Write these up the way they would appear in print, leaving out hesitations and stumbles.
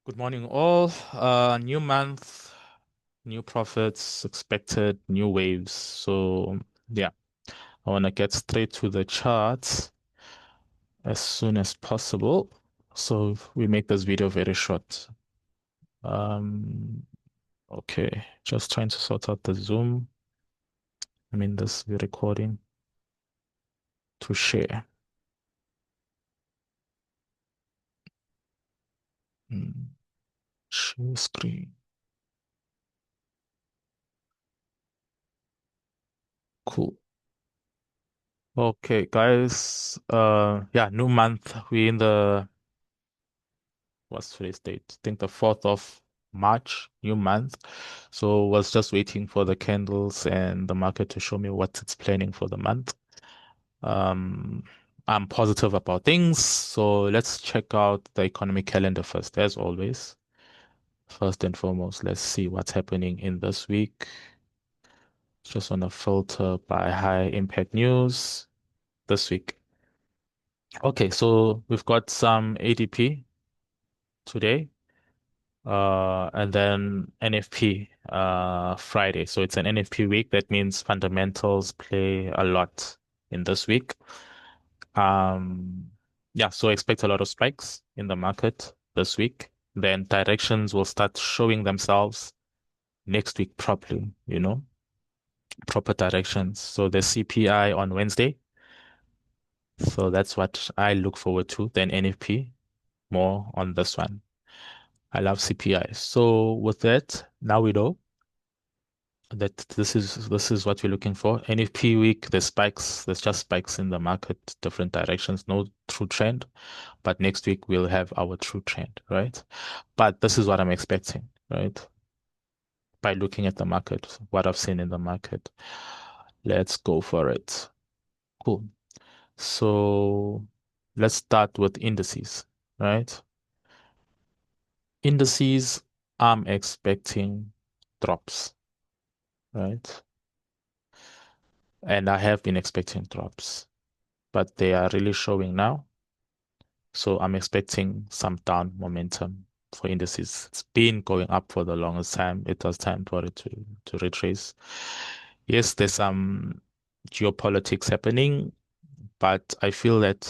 Good morning, all. New month, new profits expected, new waves. So, yeah, I want to get straight to the charts as soon as possible. So, we make this video very short. Um, okay, just trying to sort out the Zoom. This recording to share. Share screen. Cool. Okay, guys. Yeah, new month. We in the what's today's date? I think the 4th of March, new month. So was just waiting for the candles and the market to show me what it's planning for the month. Um, I'm positive about things. So let's check out the economic calendar first, as always. First and foremost, let's see what's happening in this week. Just want to filter by high impact news this week. Okay, so we've got some ADP today. And then NFP Friday. So it's an NFP week. That means fundamentals play a lot in this week. Yeah, so expect a lot of spikes in the market this week. Then directions will start showing themselves next week properly, proper directions. So the CPI on Wednesday. So that's what I look forward to. Then NFP, more on this one. I love CPI. So with that, now we know that this is what we're looking for. NFP week, there's spikes, there's just spikes in the market, different directions, no true trend. But next week we'll have our true trend, right? But this is what I'm expecting, right? By looking at the market, what I've seen in the market. Let's go for it. Cool. So let's start with indices, right? Indices, I'm expecting drops, right? And I have been expecting drops, but they are really showing now. So I'm expecting some down momentum for indices. It's been going up for the longest time. It was time for it to retrace. Yes, there's some geopolitics happening, but I feel that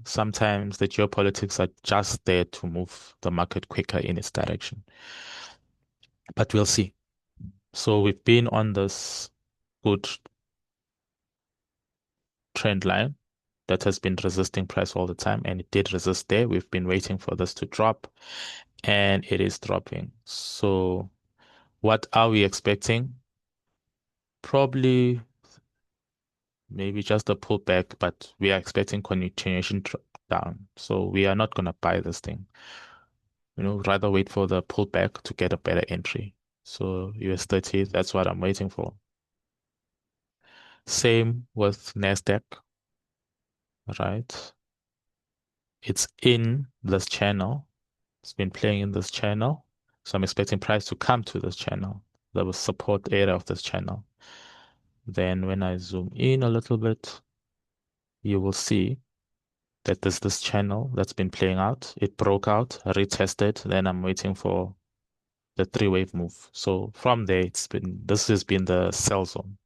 sometimes the geopolitics are just there to move the market quicker in its direction. But we'll see. So we've been on this good trend line that has been resisting price all the time, and it did resist there. We've been waiting for this to drop, and it is dropping. So what are we expecting? Probably maybe just a pullback, but we are expecting continuation down. So we are not going to buy this thing. Rather wait for the pullback to get a better entry. So US 30, that's what I'm waiting for. Same with NASDAQ, right? It's in this channel. It's been playing in this channel. So I'm expecting price to come to this channel, the support area of this channel. Then when I zoom in a little bit, you will see that there's this channel that's been playing out. It broke out, retested. Then I'm waiting for the three-wave move. So from there, this has been the sell zone,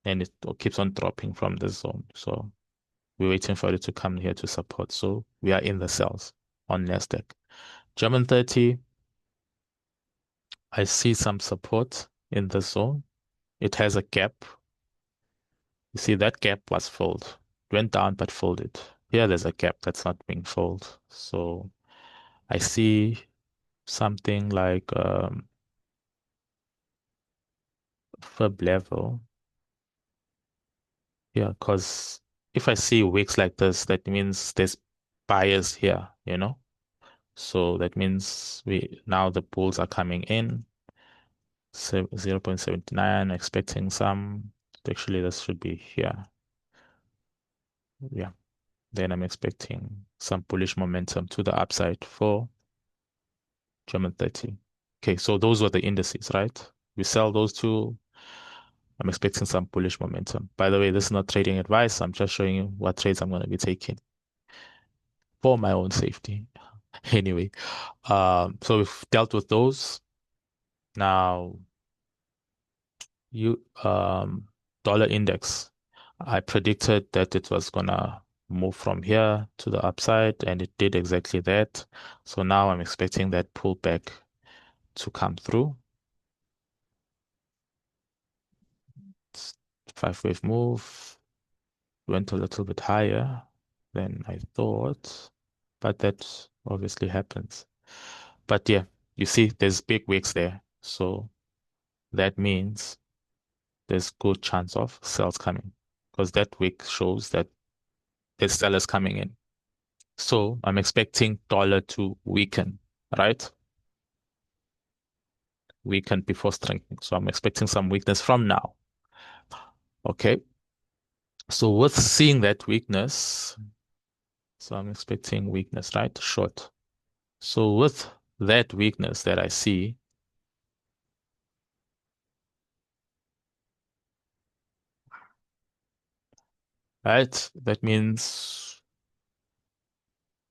and it keeps on dropping from this zone. So we're waiting for it to come here to support. So we are in the sells on Nasdaq. German 30, I see some support in the zone. It has a gap. You see that gap was filled, went down but folded. Here there's a gap that's not being filled. So I see something like fib level. Yeah, because if I see wicks like this, that means there's buyers here, So that means we now the bulls are coming in. 0.79, expecting some. Actually, this should be here. Yeah. Then I'm expecting some bullish momentum to the upside for German 30. Okay, so those were the indices, right? We sell those two. I'm expecting some bullish momentum. By the way, this is not trading advice. I'm just showing you what trades I'm going to be taking for my own safety. Anyway, so we've dealt with those. Now, you dollar index. I predicted that it was gonna move from here to the upside, and it did exactly that. So now I'm expecting that pullback to come through. Five-wave move went a little bit higher than I thought, but that obviously happens. But yeah, you see, there's big wicks there, so that means there's good chance of sales coming because that wick shows that there's sellers coming in. So I'm expecting dollar to weaken, right? Weaken before strengthening. So I'm expecting some weakness from now. Okay. So with seeing that weakness, so I'm expecting weakness, right? Short. So with that weakness that I see, right? That means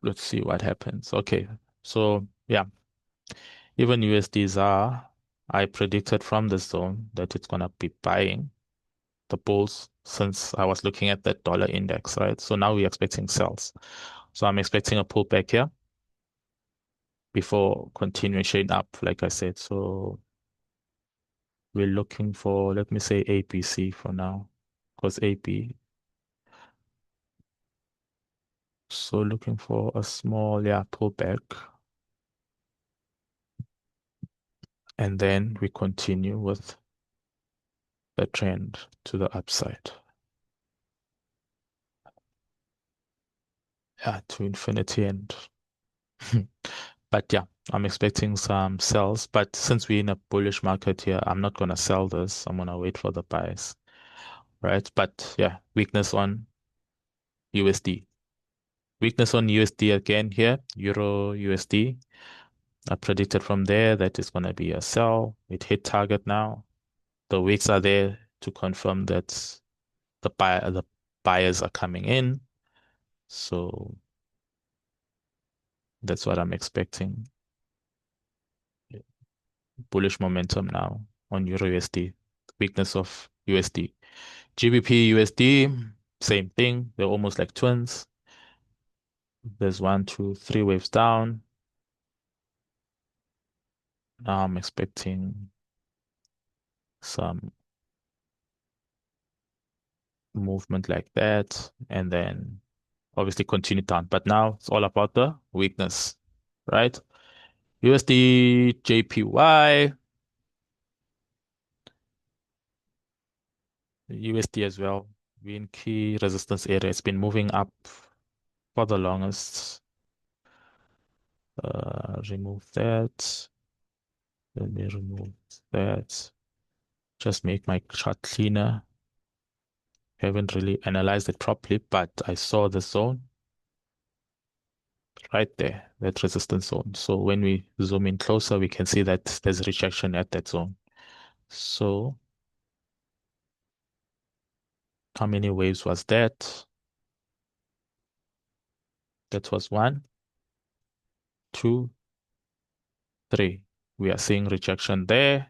let's see what happens. Okay. So yeah, even USDs are, I predicted from the zone that it's gonna be buying the bulls since I was looking at that dollar index, right? So now we're expecting sells. So I'm expecting a pullback here before continuation up, like I said. So we're looking for, let me say ABC for now, because AB. So looking for a small, yeah, pullback. And then we continue with the trend to the upside. Yeah, to infinity and but yeah, I'm expecting some sells. But since we're in a bullish market here, I'm not gonna sell this. I'm gonna wait for the buys, right? But yeah, weakness on USD. Weakness on USD again here, Euro USD. I predicted from there that it's gonna be a sell. It hit target now. The wicks are there to confirm that the buyers are coming in. So that's what I'm expecting. Bullish momentum now on Euro USD. Weakness of USD. GBP USD, same thing. They're almost like twins. There's one, two, three waves down. Now I'm expecting some movement like that, and then obviously continue down. But now it's all about the weakness, right? USD JPY, USD as well. We're in key resistance area. It's been moving up for the longest. Remove that. Let me remove that. Just make my chart cleaner. Haven't really analyzed it properly, but I saw the zone right there, that resistance zone. So when we zoom in closer, we can see that there's rejection at that zone. So how many waves was that? That was one, two, three. We are seeing rejection there.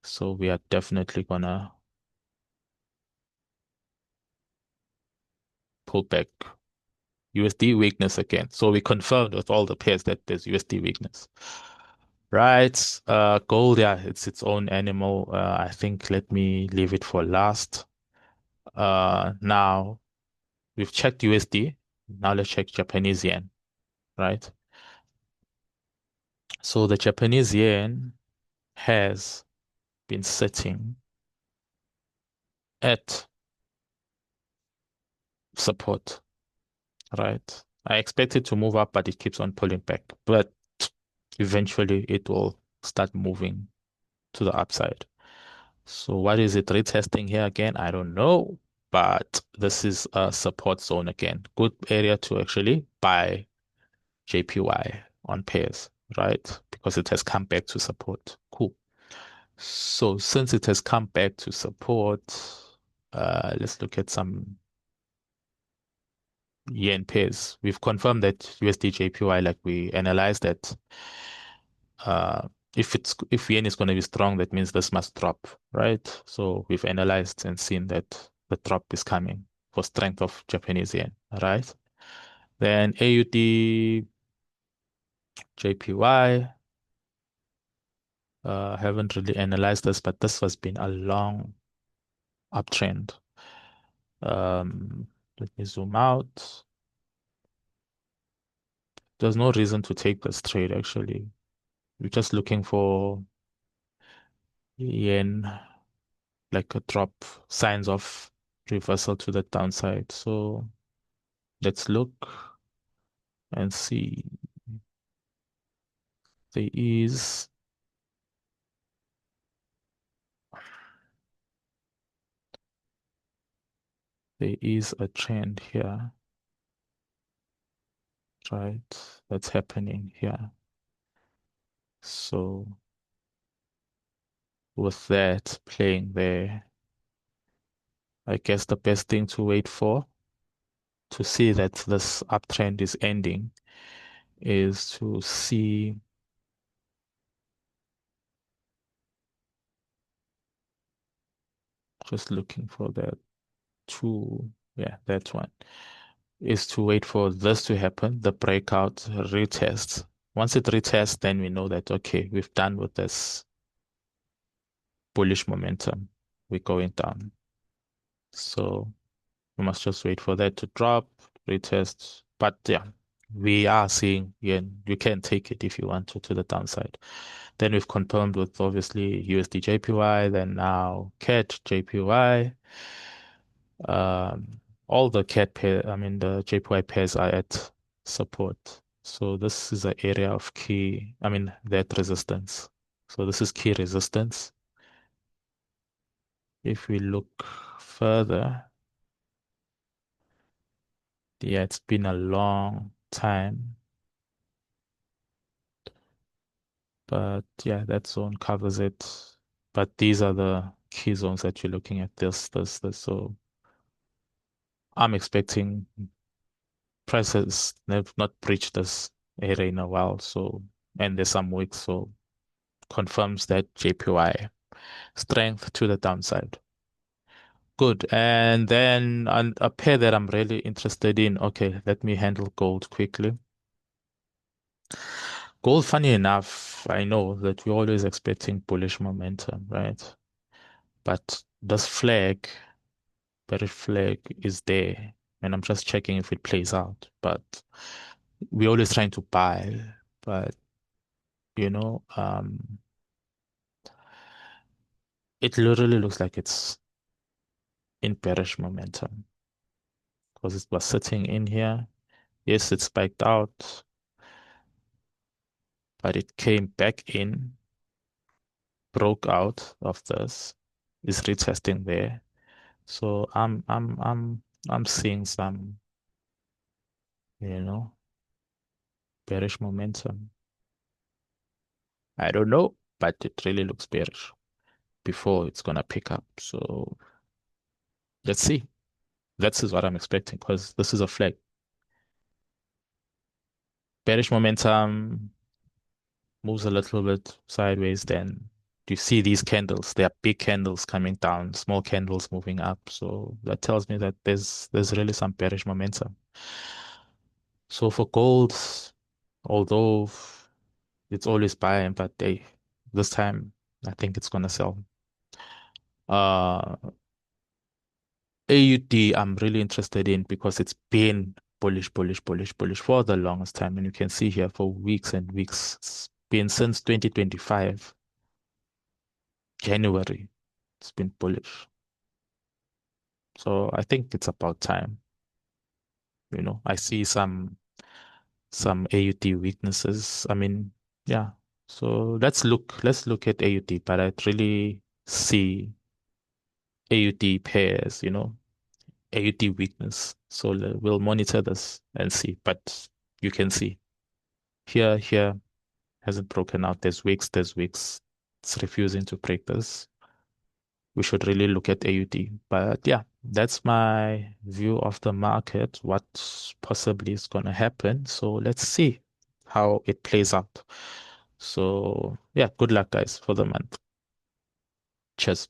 So we are definitely gonna pull back. USD weakness again. So we confirmed with all the pairs that there's USD weakness. Right. Gold, yeah, it's its own animal. I think let me leave it for last. Now we've checked USD. Now let's check Japanese yen, right? So the Japanese yen has been sitting at support, right? I expect it to move up, but it keeps on pulling back. But eventually it will start moving to the upside. So what is it retesting here again? I don't know, but this is a support zone again. Good area to actually buy JPY on pairs, right? Because it has come back to support. Cool. So since it has come back to support, let's look at some yen pairs. We've confirmed that USD JPY, like we analyzed that, uh, if yen is going to be strong, that means this must drop, right? So we've analyzed and seen that the drop is coming for strength of Japanese yen, right? Then AUD JPY, haven't really analyzed this, but this has been a long uptrend. Let me zoom out. There's no reason to take this trade actually. We're just looking for yen, like a drop, signs of reversal to the downside. So let's look and see. There is a trend here, right? That's happening here. So with that playing there, I guess the best thing to wait for to see that this uptrend is ending is to see, just looking for that two, yeah, that one, is to wait for this to happen, the breakout retest. Once it retests, then we know that, okay, we've done with this bullish momentum. We're going down. So we must just wait for that to drop, retest. But yeah, we are seeing, yeah, you can take it if you want to the downside. Then we've confirmed with obviously USD JPY, then now CAD JPY. All the CAD pair, I mean the JPY pairs are at support. So this is an area of key, I mean that resistance. So this is key resistance. If we look further, yeah, it's been a long time. But yeah, that zone covers it. But these are the key zones that you're looking at, this. So I'm expecting prices have not breached this area in a while. So, and there's some weeks, so confirms that JPY strength to the downside. Good. And then a pair that I'm really interested in. Okay, let me handle gold quickly. Gold, funny enough, I know that we're always expecting bullish momentum, right? But this flag, bearish flag, is there. And I'm just checking if it plays out. But we're always trying to buy. But, you know, it literally looks like it's in bearish momentum because it was sitting in here. Yes, it spiked out, but it came back in, broke out of this, is retesting there. So I'm seeing some, you know, bearish momentum. I don't know, but it really looks bearish before it's gonna pick up. So let's see. That is what I'm expecting because this is a flag. Bearish momentum moves a little bit sideways, then you see these candles. They are big candles coming down, small candles moving up. So that tells me that there's really some bearish momentum. So for gold, although it's always buying, but this time I think it's gonna sell. Uh, AUD, I'm really interested in because it's been bullish for the longest time. And you can see here for weeks and weeks. It's been since 2025, January. It's been bullish. So I think it's about time. I see some AUD weaknesses. I mean, yeah. So let's look at AUD, but I'd really see AUD pairs, AUD weakness. So we'll monitor this and see. But you can see here hasn't broken out. There's weeks. It's refusing to break this. We should really look at AUD. But yeah, that's my view of the market, what possibly is going to happen. So let's see how it plays out. So yeah, good luck, guys, for the month. Cheers.